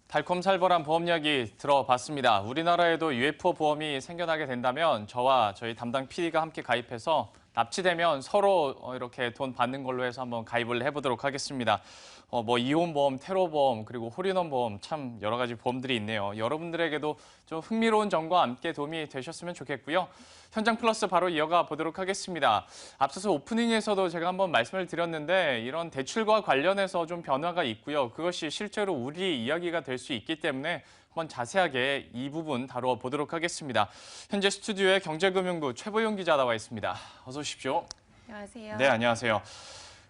달콤살벌한 보험 이야기 들어봤습니다. 우리나라에도 UFO 보험이 생겨나게 된다면 저와 저희 담당 PD가 함께 가입해서 납치되면 서로 이렇게 돈 받는 걸로 해서 한번 가입을 해보도록 하겠습니다. 이혼보험, 테러보험, 그리고 홀인원보험 참 여러 가지 보험들이 있네요. 여러분들에게도 좀 흥미로운 점과 함께 도움이 되셨으면 좋겠고요. 현장 플러스 바로 이어가 보도록 하겠습니다. 앞서서 오프닝에서도 제가 한번 말씀을 드렸는데 이런 대출과 관련해서 좀 변화가 있고요. 그것이 실제로 우리 이야기가 될 수 있기 때문에 한번 자세하게 이 부분 다뤄보도록 하겠습니다. 현재 스튜디오에 경제금융부 최보영 기자 나와 있습니다. 어서 오십시오. 안녕하세요. 네, 안녕하세요.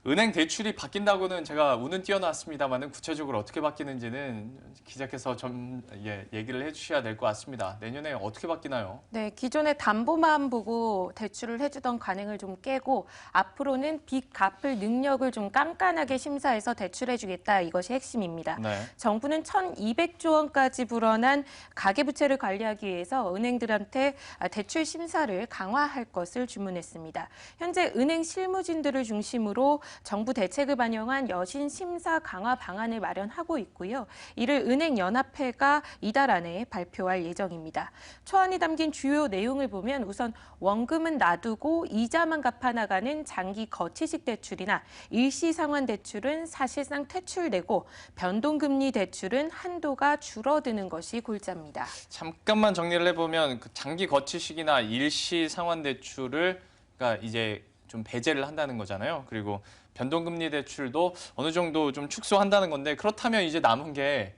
은행 대출이 바뀐다고는 제가 우는 띄어놨습니다만 구체적으로 어떻게 바뀌는지는 기자께서 좀 얘기를 해주셔야 될 것 같습니다. 내년에 어떻게 바뀌나요? 네, 기존에 담보만 보고 대출을 해주던 관행을 좀 깨고 앞으로는 빚 갚을 능력을 좀 깐깐하게 심사해서 대출해주겠다. 이것이 핵심입니다. 네. 정부는 1,200조 원까지 불어난 가계부채를 관리하기 위해서 은행들한테 대출 심사를 강화할 것을 주문했습니다. 현재 은행 실무진들을 중심으로 정부 대책을 반영한 여신 심사 강화 방안을 마련하고 있고요. 이를 은행연합회가 이달 안에 발표할 예정입니다. 초안이 담긴 주요 내용을 보면 우선 원금은 놔두고 이자만 갚아나가는 장기 거치식 대출이나 일시상환 대출은 사실상 퇴출되고 변동금리 대출은 한도가 줄어드는 것이 골자입니다. 잠깐만 정리를 해보면 장기 거치식이나 일시 상환 대출을 그러니까 이제 좀 배제를 한다는 거잖아요. 그리고 변동금리 대출도 어느 정도 좀 축소한다는 건데 그렇다면 이제 남은 게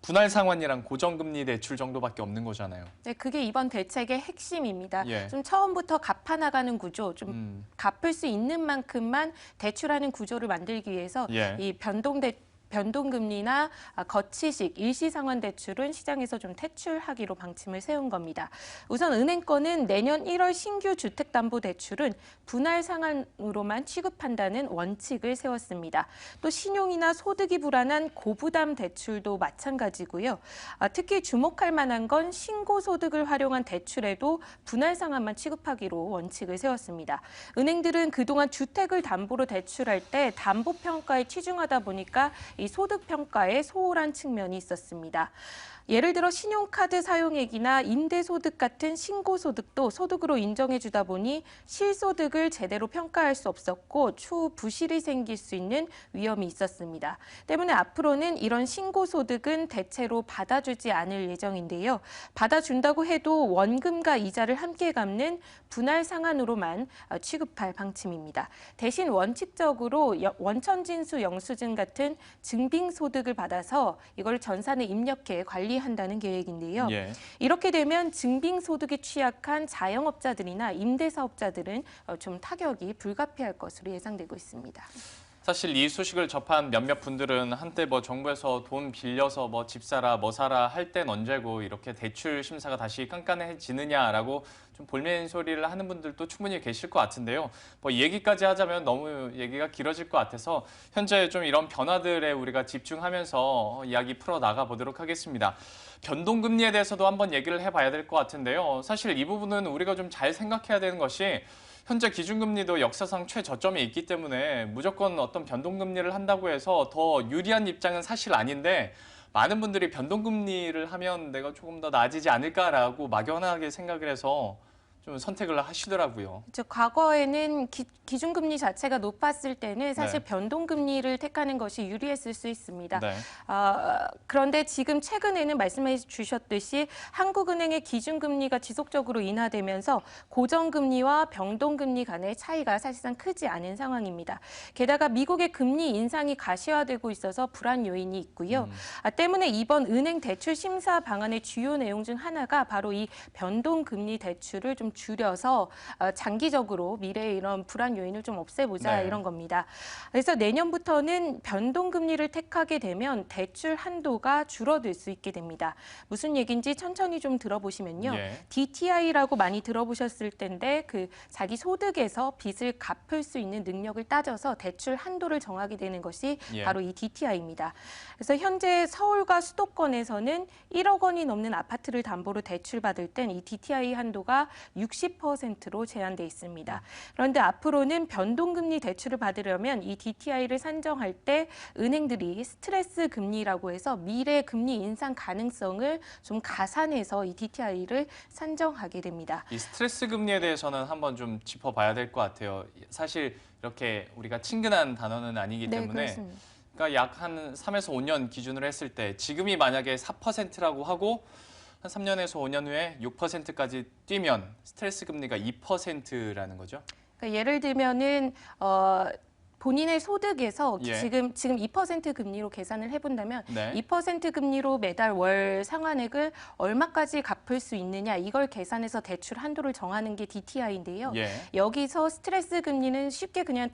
분할 상환이랑 고정금리 대출 정도밖에 없는 거잖아요. 네, 그게 이번 대책의 핵심입니다. 예. 좀 처음부터 갚아나가는 구조, 좀 갚을 수 있는 만큼만 대출하는 구조를 만들기 위해서 이 변동금리나 거치식, 일시상환 대출은 시장에서 좀 퇴출하기로 방침을 세운 겁니다. 우선 은행권은 내년 1월 신규 주택담보대출은 분할 상환으로만 취급한다는 원칙을 세웠습니다. 또 신용이나 소득이 불안한 고부담 대출도 마찬가지고요. 특히 주목할 만한 건 신고소득을 활용한 대출에도 분할 상환만 취급하기로 원칙을 세웠습니다. 은행들은 그동안 주택을 담보로 대출할 때 담보평가에 치중하다 보니까 이 소득 평가에 소홀한 측면이 있었습니다. 예를 들어 신용카드 사용액이나 임대소득 같은 신고소득도 소득으로 인정해주다 보니 실소득을 제대로 평가할 수 없었고 추후 부실이 생길 수 있는 위험이 있었습니다. 때문에 앞으로는 이런 신고소득은 대체로 받아주지 않을 예정인데요. 받아준다고 해도 원금과 이자를 함께 갚는 분할 상환으로만 취급할 방침입니다. 대신 원칙적으로 원천징수 영수증 같은 증빙소득을 받아서 이걸 전산에 입력해 한다는 계획인데요. 예. 이렇게 되면 증빙소득이 취약한 자영업자들이나 임대사업자들은 좀 타격이 불가피할 것으로 예상되고 있습니다. 사실 이 소식을 접한 몇몇 분들은 한때 정부에서 돈 빌려서 집 사라, 뭐 사라 할 땐 언제고 이렇게 대출 심사가 다시 깐깐해지느냐라고 좀 볼멘 소리를 하는 분들도 충분히 계실 것 같은데요. 이 얘기까지 하자면 너무 얘기가 길어질 것 같아서 현재 좀 이런 변화들에 우리가 집중하면서 이야기 풀어나가 보도록 하겠습니다. 변동금리에 대해서도 한번 얘기를 해봐야 될 것 같은데요. 사실 이 부분은 우리가 좀 잘 생각해야 되는 것이 현재 기준금리도 역사상 최저점에 있기 때문에 무조건 어떤 변동금리를 한다고 해서 더 유리한 입장은 사실 아닌데 많은 분들이 변동금리를 하면 내가 조금 더 나아지지 않을까라고 막연하게 생각을 해서 좀 선택을 하시더라고요. 과거에는 기준금리 자체가 높았을 때는 사실 네. 변동금리를 택하는 것이 유리했을 수 있습니다. 네. 그런데 지금 최근에는 말씀해 주셨듯이 한국은행의 기준금리가 지속적으로 인하되면서 고정금리와 변동금리 간의 차이가 사실상 크지 않은 상황입니다. 게다가 미국의 금리 인상이 가시화되고 있어서 불안 요인이 있고요. 때문에 이번 은행 대출 심사 방안의 주요 내용 중 하나가 바로 이 변동금리 대출을 좀 줄여서 장기적으로 미래의 이런 불안 요인을 좀 없애보자 네. 이런 겁니다. 그래서 내년부터는 변동금리를 택하게 되면 대출 한도가 줄어들 수 있게 됩니다. 무슨 얘기인지 천천히 좀 들어보시면요. 예. DTI라고 많이 들어보셨을 텐데 자기 소득에서 빚을 갚을 수 있는 능력을 따져서 대출 한도를 정하게 되는 것이 바로 이 DTI입니다. 그래서 현재 서울과 수도권에서는 1억 원이 넘는 아파트를 담보로 대출받을 땐 이 DTI 한도가 60%로 제한돼 있습니다. 그런데 앞으로는 변동금리 대출을 받으려면 이 DTI를 산정할 때 은행들이 스트레스 금리라고 해서 미래 금리 인상 가능성을 좀 가산해서 이 DTI를 산정하게 됩니다. 이 스트레스 금리에 대해서는 한번 좀 짚어봐야 될 것 같아요. 사실 이렇게 우리가 친근한 단어는 아니기 때문에 그렇습니다. 그러니까 약 한 3에서 5년 기준으로 했을 때 지금이 만약에 4%라고 하고 한 3년에서 5년 후에 6%까지 뛰면 스트레스 금리가 2%라는 거죠. 그러니까 예를 들면은 본인의 소득에서 예. 지금 2% 금리로 계산을 해본다면 네. 2% 금리로 매달 월 상환액을 얼마까지 갚을 수 있느냐 이걸 계산해서 대출 한도를 정하는 게 DTI인데요. 예. 여기서 스트레스 금리는 쉽게 그냥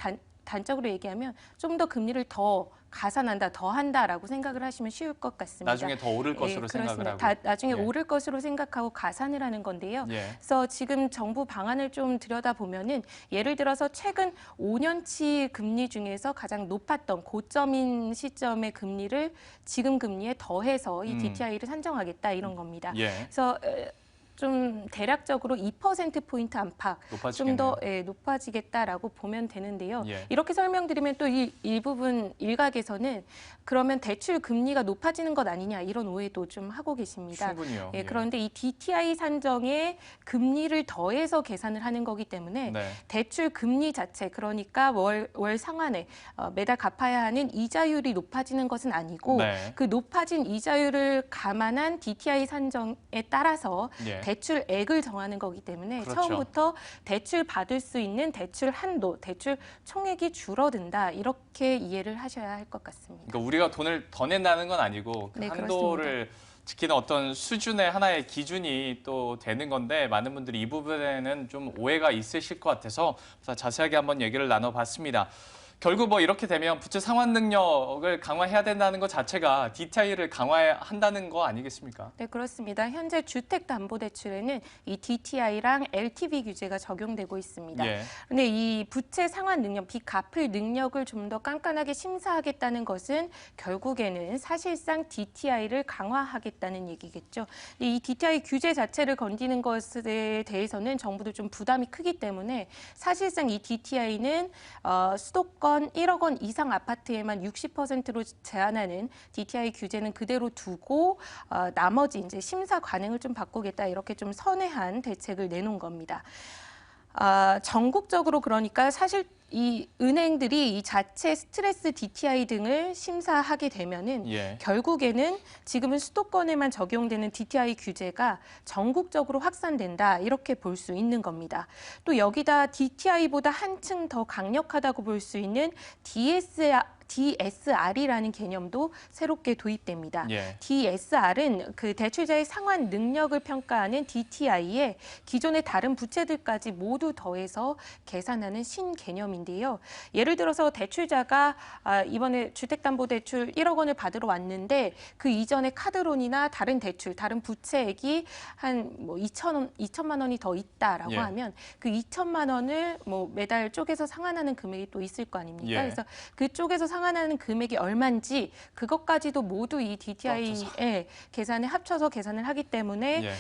단적으로 얘기하면 좀 더 금리를 더 가산한다, 더 한다라고 생각을 하시면 쉬울 것 같습니다. 나중에 더 오를 것으로 생각을 하고. 나중에 예. 오를 것으로 생각하고 가산을 하는 건데요. 예. 그래서 지금 정부 방안을 좀 들여다보면은 예를 들어서 최근 5년치 금리 중에서 가장 높았던 고점인 시점의 금리를 지금 금리에 더해서 이 DTI를 산정하겠다 이런 겁니다. 예. 그래서 좀 대략적으로 2%포인트 안팎 좀 더 높아지겠다라고 보면 되는데요. 예. 이렇게 설명드리면 또 일부분 일각에서는 그러면 대출 금리가 높아지는 것 아니냐 이런 오해도 좀 하고 계십니다. 충분히요. 예, 그런데 이 DTI 산정에 금리를 더해서 계산을 하는 거기 때문에 네. 대출 금리 자체 그러니까 월 상환에 매달 갚아야 하는 이자율이 높아지는 것은 아니고 네. 그 높아진 이자율을 감안한 DTI 산정에 따라서 예. 대출액을 정하는 거기 때문에 그렇죠. 처음부터 대출 받을 수 있는 대출 한도, 대출 총액이 줄어든다 이렇게 이해를 하셔야 할 것 같습니다. 그러니까 우리가 돈을 더 낸다는 건 아니고 그 네, 한도를 지키는 어떤 수준의 하나의 기준이 또 되는 건데 많은 분들이 이 부분에는 좀 오해가 있으실 것 같아서 자세하게 한번 얘기를 나눠봤습니다. 결국 뭐 이렇게 되면 부채 상환 능력을 강화해야 된다는 것 자체가 DTI를 강화한다는 거 아니겠습니까? 네, 그렇습니다. 현재 주택담보대출에는 이 DTI랑 LTV 규제가 적용되고 있습니다. 예. 그런데 이 부채 상환 능력, 빚 갚을 능력을 좀 더 깐깐하게 심사하겠다는 것은 결국에는 사실상 DTI를 강화하겠다는 얘기겠죠. 이 DTI 규제 자체를 건드리는 것에 대해서는 정부도 좀 부담이 크기 때문에 사실상 이 DTI는 수도권 1억 원 이상 아파트에만 60%로 제한하는 DTI 규제는 그대로 두고 나머지 이제 심사 관행을 좀 바꾸겠다 이렇게 좀 선회한 대책을 내놓은 겁니다. 전국적으로 그러니까 사실 이 은행들이 이 자체 스트레스 DTI 등을 심사하게 되면은 예. 결국에는 지금은 수도권에만 적용되는 DTI 규제가 전국적으로 확산된다 이렇게 볼 수 있는 겁니다. 또 여기다 DTI보다 한층 더 강력하다고 볼 수 있는 DSR이라는 개념도 새롭게 도입됩니다. 예. DSR은 그 대출자의 상환 능력을 평가하는 DTI에 기존의 다른 부채들까지 모두 더해서 계산하는 신개념인데요. 예를 들어서 대출자가 이번에 주택담보대출 1억 원을 받으러 왔는데 그 이전에 카드론이나 다른 대출, 다른 부채액이 한 뭐 2천만 원이 더 있다라고 예. 하면 그 2천만 원을 뭐 매달 쪼개서 상환하는 금액이 또 있을 거 아닙니까? 예. 그래서 그쪽에서 상환하는 금액이 얼마인지 그것까지도 모두 이 DTI에 계산에 합쳐서 계산을 하기 때문에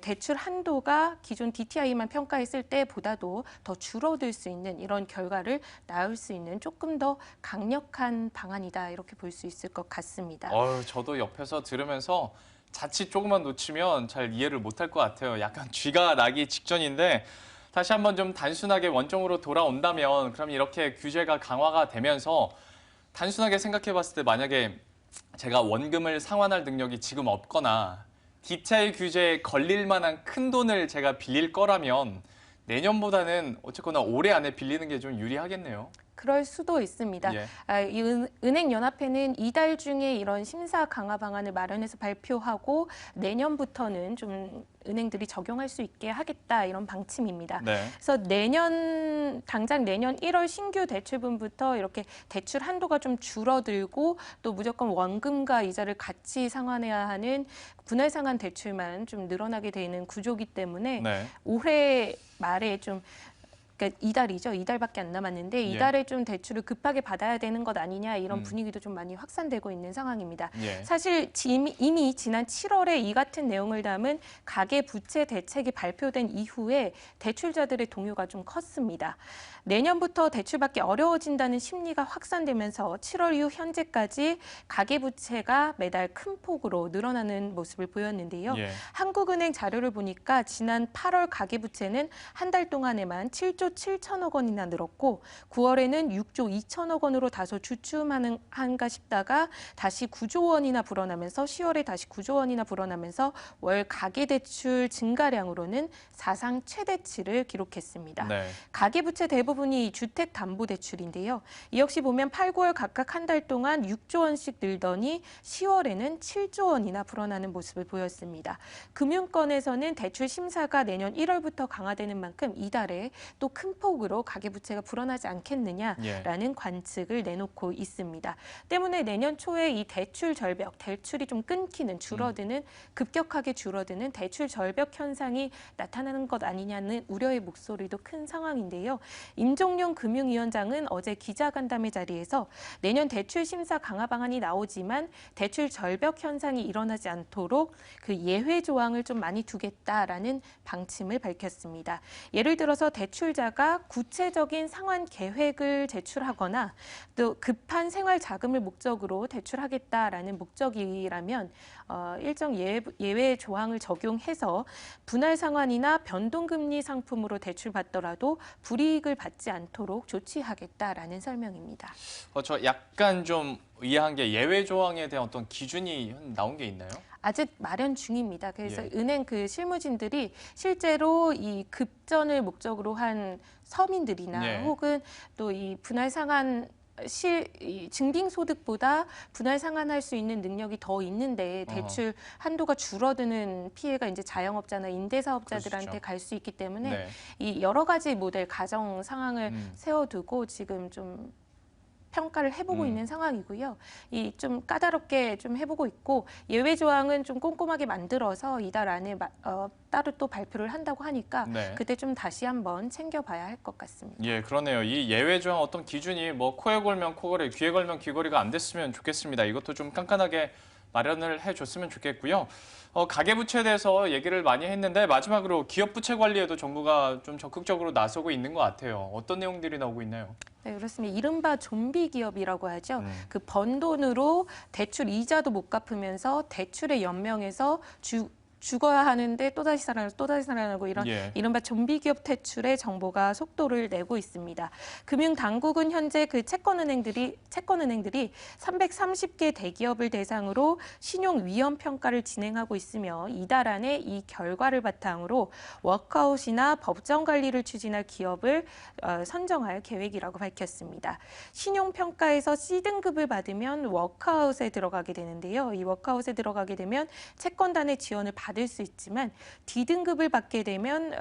대출 한도가 기존 DTI만 평가했을 때보다도 더 줄어들 수 있는 이런 결과를 낳을 수 있는 조금 더 강력한 방안이다 이렇게 볼 수 있을 것 같습니다. 저도 옆에서 들으면서 자칫 조금만 놓치면 잘 이해를 못할 것 같아요. 약간 쥐가 나기 직전인데 다시 한번 좀 단순하게 원점으로 돌아온다면 그럼 이렇게 규제가 강화가 되면서 단순하게 생각해 봤을 때 만약에 제가 원금을 상환할 능력이 지금 없거나 DTI 규제에 걸릴 만한 큰 돈을 제가 빌릴 거라면 내년보다는 어쨌거나 올해 안에 빌리는 게 좀 유리하겠네요. 그럴 수도 있습니다. 예. 이 은행연합회는 이달 중에 이런 심사 강화 방안을 마련해서 발표하고 내년부터는 좀 은행들이 적용할 수 있게 하겠다 이런 방침입니다. 네. 그래서 당장 내년 1월 신규 대출분부터 이렇게 대출 한도가 좀 줄어들고 또 무조건 원금과 이자를 같이 상환해야 하는 분할 상환 대출만 좀 늘어나게 되는 구조기 때문에 올해 말에 좀 그러니까 이달이죠. 이달밖에 안 남았는데 이달에 좀 대출을 급하게 받아야 되는 것 아니냐 이런 분위기도 좀 많이 확산되고 있는 상황입니다. 사실 이미 지난 7월에 이 같은 내용을 담은 가계부채 대책이 발표된 이후에 대출자들의 동요가 좀 컸습니다. 내년부터 대출받기 어려워진다는 심리가 확산되면서 7월 이후 현재까지 가계부채가 매달 큰 폭으로 늘어나는 모습을 보였는데요. 한국은행 자료를 보니까 지난 8월 가계부채는 한 달 동안에만 7조 7천억 원이나 늘었고 9월에는 6조 2천억 원으로 다소 주춤한가 싶다가 다시 9조 원이나 불어나면서 10월에 다시 9조 원이나 불어나면서 월 가계대출 증가량으로는 사상 최대치를 기록했습니다. 가계부채 대부분이 주택담보대출인데요. 이 역시 보면 8, 9월 각각 한 달 동안 6조 원씩 늘더니 10월에는 7조 원이나 불어나는 모습을 보였습니다. 금융권에서는 대출 심사가 내년 1월부터 강화되는 만큼 이달에 또 큰 폭으로 가계부채가 불어나지 않겠느냐라는 관측을 내놓고 있습니다. 때문에 내년 초에 이 대출 절벽, 대출이 좀 끊기는 줄어드는 급격하게 줄어드는 대출 절벽 현상이 나타나는 것 아니냐는 우려의 목소리도 큰 상황인데요. 임종용 금융위원장은 어제 기자간담회 자리에서 내년 대출 심사 강화 방안이 나오지만 대출 절벽 현상이 일어나지 않도록 그 예외 조항을 좀 많이 두겠다라는 방침을 밝혔습니다. 예를 들어서 대출자가 구체적인 상환 계획을 제출하거나 또 급한 생활 자금을 목적으로 대출하겠다라는 목적이라면 일정 예외 조항을 적용해서 분할 상환이나 변동금리 상품으로 대출받더라도 불이익을 받지 않도록 조치하겠다라는 설명입니다. 저 약간 좀 의아한 게 예외 조항에 대한 어떤 기준이 나온 게 있나요? 아직 마련 중입니다. 그래서 은행 그 실무진들이 실제로 이 급전을 목적으로 한 서민들이나 혹은 또 이 분할 상환 증빙소득보다 분할 상환할 수 있는 능력이 더 있는데 대출 한도가 줄어드는 피해가 이제 자영업자나 임대사업자들한테 갈 수 있기 때문에 이 여러 가지 모델 가정 상황을 세워두고 지금 좀 평가를 해보고 있는 상황이고요. 이 좀 까다롭게 좀 해보고 있고 예외 조항은 좀 꼼꼼하게 만들어서 이달 안에 따로 또 발표를 한다고 하니까 그때 좀 다시 한번 챙겨봐야 할 것 같습니다. 예, 그러네요. 이 예외 조항 어떤 기준이 뭐 코에 걸면 코걸이, 귀에 걸면 귀걸이가 안 됐으면 좋겠습니다. 이것도 좀 깐깐하게 마련을 해줬으면 좋겠고요. 가계부채에 대해서 얘기를 많이 했는데 마지막으로 기업부채 관리에도 정부가 좀 적극적으로 나서고 있는 것 같아요. 어떤 내용들이 나오고 있나요? 네, 그렇습니다. 이른바 좀비 기업이라고 하죠. 그 번 돈으로 대출 이자도 못 갚으면서 대출에 연명해서 죽어야 하는데 또다시 살아나고 이런 이른바 좀비 기업 퇴출의 정보가 속도를 내고 있습니다. 금융당국은 현재 그 채권은행들이 330개 대기업을 대상으로 신용 위험 평가를 진행하고 있으며 이달 안에 이 결과를 바탕으로 워크아웃이나 법정 관리를 추진할 기업을 선정할 계획이라고 밝혔습니다. 신용 평가에서 C등급을 받으면 워크아웃에 들어가게 되는데요. 이 워크아웃에 들어가게 되면 채권단의 지원을 받을 수 있지만 D등급을 받게 되면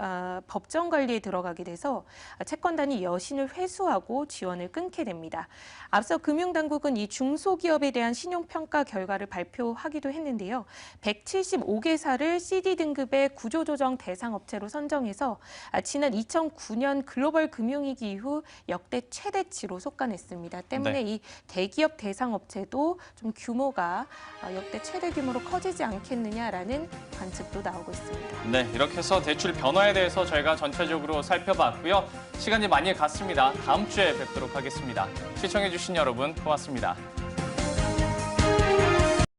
법정 관리에 들어가게 돼서 채권단이 여신을 회수하고 지원을 끊게 됩니다. 앞서 금융당국은 이 중소기업에 대한 신용평가 결과를 발표하기도 했는데요. 175개사를 CD등급의 구조조정 대상업체로 선정해서 지난 2009년 글로벌 금융위기 이후 역대 최대치로 속간했습니다. 때문에 이 대기업 대상업체도 좀 규모가 역대 최대 규모로 커지지 않겠느냐라는 관측도 나오고 있습니다. 네, 이렇게 해서 대출 변화에 대해서 저희가 전체적으로 살펴봤고요. 시간이 많이 갔습니다. 다음 주에 뵙도록 하겠습니다. 시청해주신 여러분 고맙습니다.